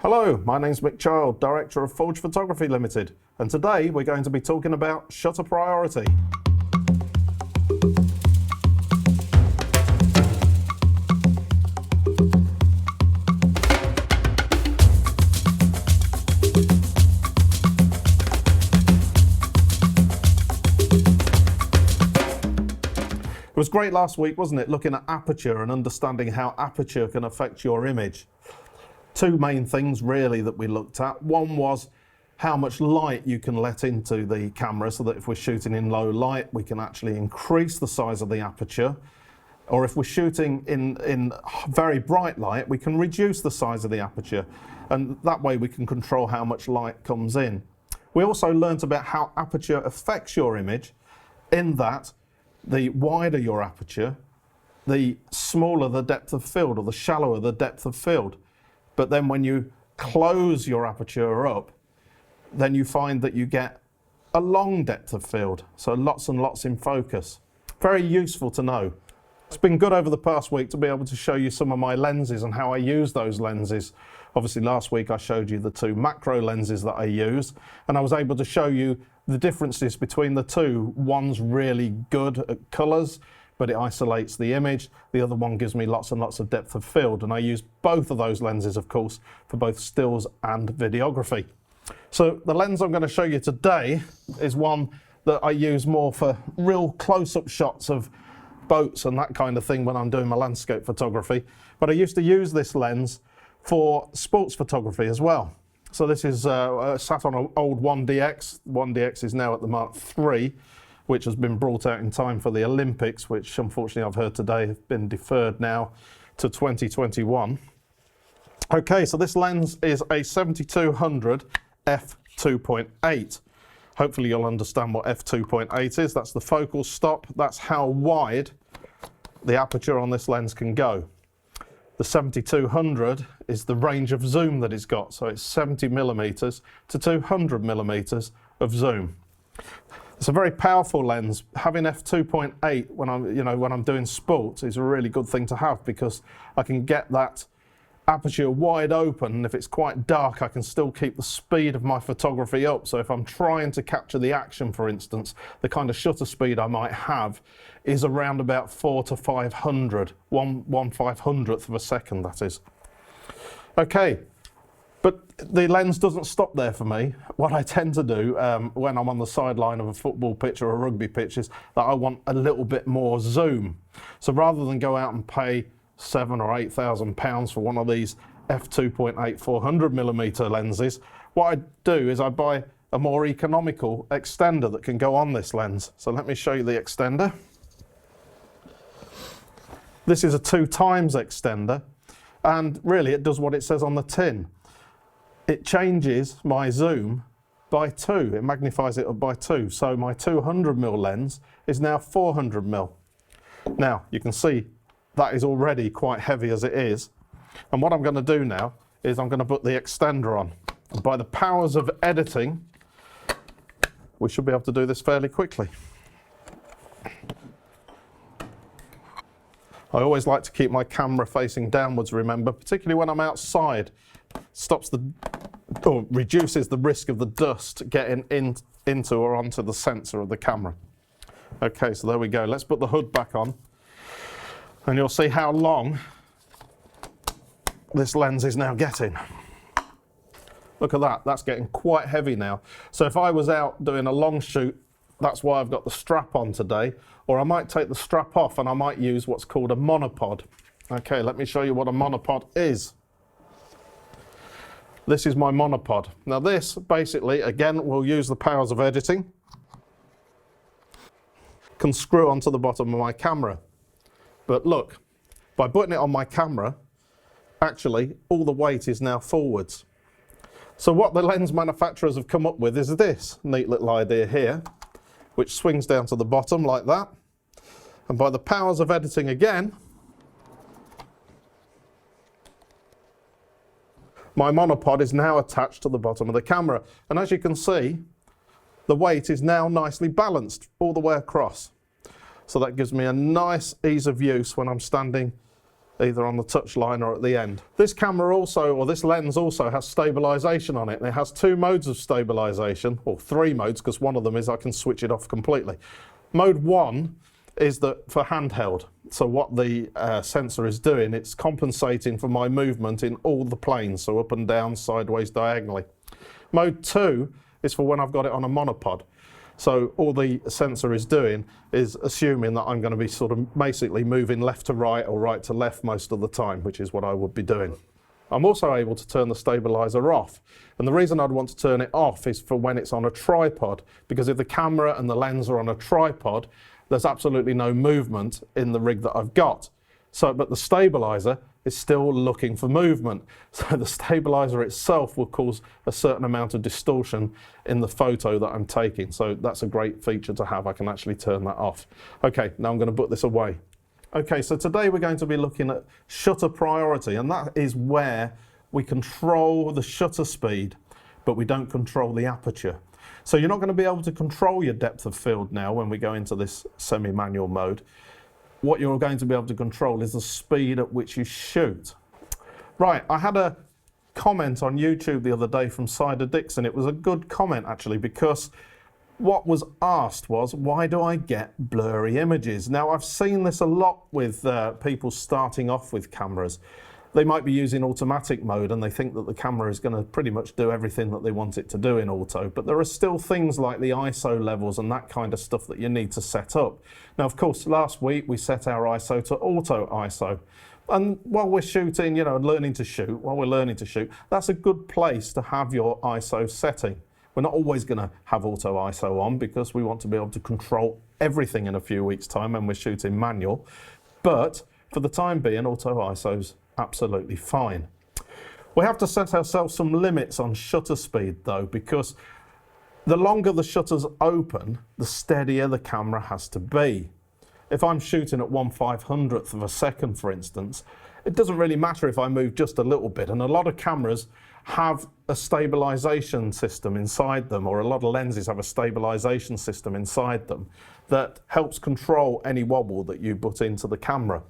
Hello, my name's Mick Child, Director of Forge Photography Limited, and today we're going to be talking about shutter priority. It was great last week, wasn't it, looking at aperture and understanding how aperture can affect your image. Two main things really that we looked at. One was how much light you can let into the camera so that if we're shooting in low light we can actually increase the size of the aperture, or if we're shooting in very bright light we can reduce the size of the aperture, and that way we can control how much light comes in. We also learnt about how aperture affects your image, in that the wider your aperture, the smaller the depth of field, or the shallower the depth of field. But then when you close your aperture up, then you find that you get a long depth of field, so lots and lots in focus. Very useful to know. It's been good over the past week to be able to show you some of my lenses and how I use those lenses. Obviously last week I showed you the two macro lenses that I use, and I was able to show you the differences between the two. One's really good at colours, but it isolates the image. The other one gives me lots and lots of depth of field, and I use both of those lenses, of course, for both stills and videography. So the lens I'm going to show you today is one that I use more for real close-up shots of boats and that kind of thing when I'm doing my landscape photography. But I used to use this lens for sports photography as well. So this is sat on an old 1DX. 1DX is now at the Mark III, which has been brought out in time for the Olympics, which unfortunately I've heard today have been deferred now to 2021. Okay, so this lens is a 7200 f2.8. Hopefully you'll understand what f2.8 is. That's the focal stop. That's how wide the aperture on this lens can go. The 7200 is the range of zoom that it's got, so it's 70 millimeters to 200 millimeters of zoom. It's a very powerful lens. Having f2.8 when I'm doing sports is a really good thing to have, because I can get that aperture wide open, and if it's quite dark I can still keep the speed of my photography up. So if I'm trying to capture the action, for instance, the kind of shutter speed I might have is around about 4 to 500, 1/500th of a second, that is. Okay. But the lens doesn't stop there for me. What I tend to do when I'm on the sideline of a football pitch or a rugby pitch is that I want a little bit more zoom. So rather than go out and pay £7,000 or £8,000 for one of these f2.8 400mm lenses, what I do is I buy a more economical extender that can go on this lens. So let me show you the extender. This is a 2x extender, and really it does what it says on the tin. It changes my zoom by 2. It magnifies it up by 2. So my 200mm lens is now 400mm. Now you can see that is already quite heavy as it is. And what I'm going to do now is I'm going to put the extender on. And by the powers of editing, we should be able to do this fairly quickly. I always like to keep my camera facing downwards, remember, particularly when I'm outside. Stops or reduces the risk of the dust getting into or onto the sensor of the camera. Okay, so there we go. Let's put the hood back on, and you'll see how long this lens is now getting. Look at that, that's getting quite heavy now. So if I was out doing a long shoot, that's why I've got the strap on today, or I might take the strap off and I might use what's called a monopod. Okay, let me show you what a monopod is. This is my monopod. Now this, basically, again, will use the powers of editing, can screw onto the bottom of my camera. But look, by putting it on my camera, actually, all the weight is now forwards. So what the lens manufacturers have come up with is this neat little idea here, which swings down to the bottom like that. And by the powers of editing again, my monopod is now attached to the bottom of the camera. And as you can see, the weight is now nicely balanced all the way across. So that gives me a nice ease of use when I'm standing either on the touch line or at the end. This camera also, or this lens also has stabilisation on it, and it has two modes of stabilisation, or three modes, because one of them is I can switch it off completely. Mode 1 is for handheld. So what the sensor is doing, it's compensating for my movement in all the planes, so up and down, sideways, diagonally. Mode 2 is for when I've got it on a monopod. So all the sensor is doing is assuming that I'm going to be sort of basically moving left to right or right to left most of the time, which is what I would be doing. I'm also able to turn the stabilizer off. And the reason I'd want to turn it off is for when it's on a tripod, because if the camera and the lens are on a tripod, there's absolutely no movement in the rig that I've got. But the stabilizer is still looking for movement. So the stabilizer itself will cause a certain amount of distortion in the photo that I'm taking. So that's a great feature to have. I can actually turn that off. Okay, now I'm going to put this away. Okay, so today we're going to be looking at shutter priority, and that is where we control the shutter speed, but we don't control the aperture. So you're not going to be able to control your depth of field now when we go into this semi-manual mode. What you're going to be able to control is the speed at which you shoot. Right, I had a comment on YouTube the other day from Cider Dixon. It was a good comment actually, because what was asked was, why do I get blurry images? Now I've seen this a lot with people starting off with cameras. They might be using automatic mode and they think that the camera is going to pretty much do everything that they want it to do in auto, but there are still things like the ISO levels and that kind of stuff that you need to set up. Now of course last week we set our ISO to auto ISO, and while we're shooting, and learning to shoot, that's a good place to have your ISO setting. We're not always going to have auto ISO on because we want to be able to control everything in a few weeks' time when we're shooting manual, but for the time being auto ISO's absolutely fine. We have to set ourselves some limits on shutter speed though, because the longer the shutters open, the steadier the camera has to be. If I'm shooting at 1/500th of a second, for instance, it doesn't really matter if I move just a little bit, and a lot of cameras have a stabilization system inside them, or a lot of lenses have a stabilization system inside them that helps control any wobble that you put into the camera.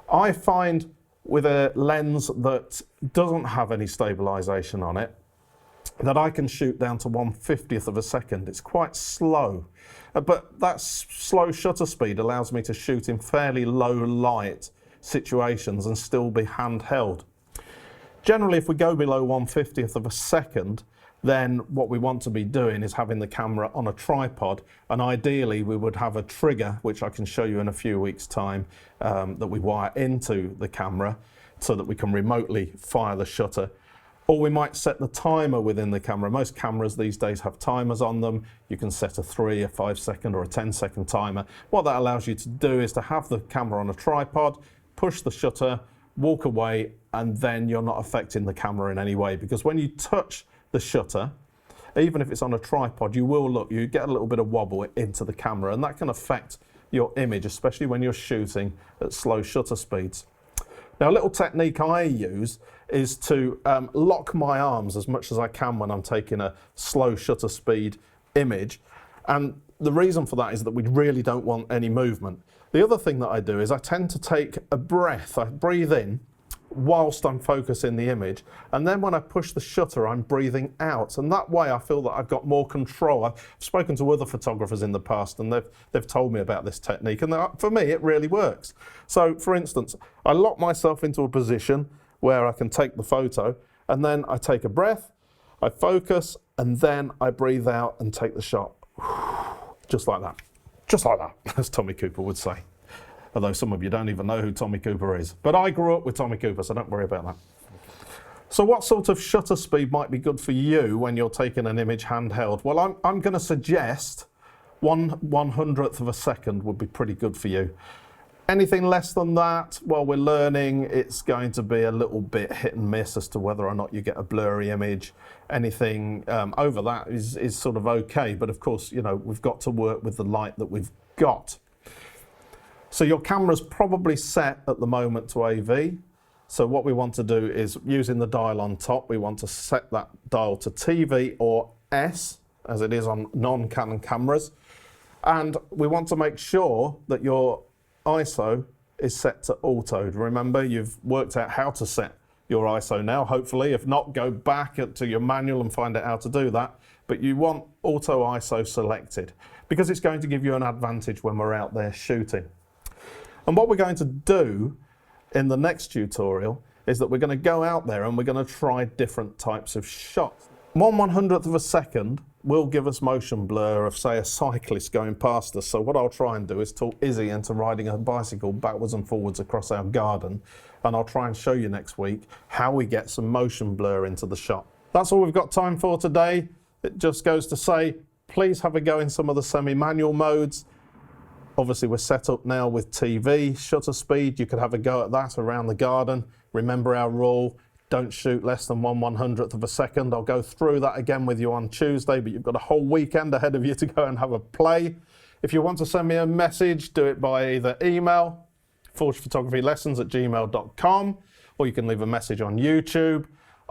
I find with a lens that doesn't have any stabilization on it, that I can shoot down to 1/50th of a second. It's quite slow, but that slow shutter speed allows me to shoot in fairly low light situations and still be handheld. Generally, if we go below 1/50th of a second, then what we want to be doing is having the camera on a tripod, and ideally we would have a trigger, which I can show you in a few weeks' time, that we wire into the camera so that we can remotely fire the shutter. Or we might set the timer within the camera. Most cameras these days have timers on them. You can set a 3, a 5-second or a 10-second timer. What that allows you to do is to have the camera on a tripod, push the shutter, walk away, and then you're not affecting the camera in any way, because when you touch the shutter, even if it's on a tripod, you get a little bit of wobble into the camera, and that can affect your image, especially when you're shooting at slow shutter speeds. Now a little technique I use is to lock my arms as much as I can when I'm taking a slow shutter speed image, and the reason for that is that we really don't want any movement. The other thing that I do is I tend to take a breath. I breathe in whilst I'm focusing the image, and then when I push the shutter I'm breathing out, and that way I feel that I've got more control. I've spoken to other photographers in the past and they've told me about this technique, and for me it really works. So for instance, I lock myself into a position where I can take the photo, and then I take a breath, I focus, and then I breathe out and take the shot. Just like that, as Tommy Cooper would say. Although some of you don't even know who Tommy Cooper is. But I grew up with Tommy Cooper, so don't worry about that. So what sort of shutter speed might be good for you when you're taking an image handheld? Well, I'm going to suggest 1/100th of a second would be pretty good for you. Anything less than that, well, we're learning, it's going to be a little bit hit and miss as to whether or not you get a blurry image. Anything over that is sort of okay, but of course, we've got to work with the light that we've got. So your camera's probably set at the moment to AV. So what we want to do is, using the dial on top, we want to set that dial to TV or S, as it is on non-Canon cameras. And we want to make sure that your ISO is set to autoed. Remember, you've worked out how to set your ISO now, hopefully. If not, go back to your manual and find out how to do that. But you want auto ISO selected because it's going to give you an advantage when we're out there shooting. And what we're going to do in the next tutorial is that we're going to go out there and we're going to try different types of shots. 1/100th of a second will give us motion blur of, say, a cyclist going past us. So what I'll try and do is talk Izzy into riding a bicycle backwards and forwards across our garden, and I'll try and show you next week how we get some motion blur into the shot. That's all we've got time for today. It just goes to say, please have a go in some of the semi-manual modes. Obviously we're set up now with TV, shutter speed. You could have a go at that around the garden. Remember our rule, don't shoot less than 1/100th of a second. I'll go through that again with you on Tuesday, but you've got a whole weekend ahead of you to go and have a play. If you want to send me a message, do it by either email, forgephotography.lessons@gmail.com, or you can leave a message on YouTube.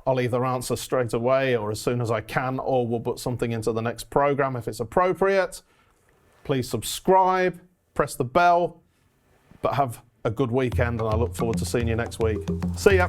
I'll either answer straight away or as soon as I can, or we'll put something into the next program if it's appropriate. Please subscribe, press the bell, but have a good weekend, and I look forward to seeing you next week. See ya.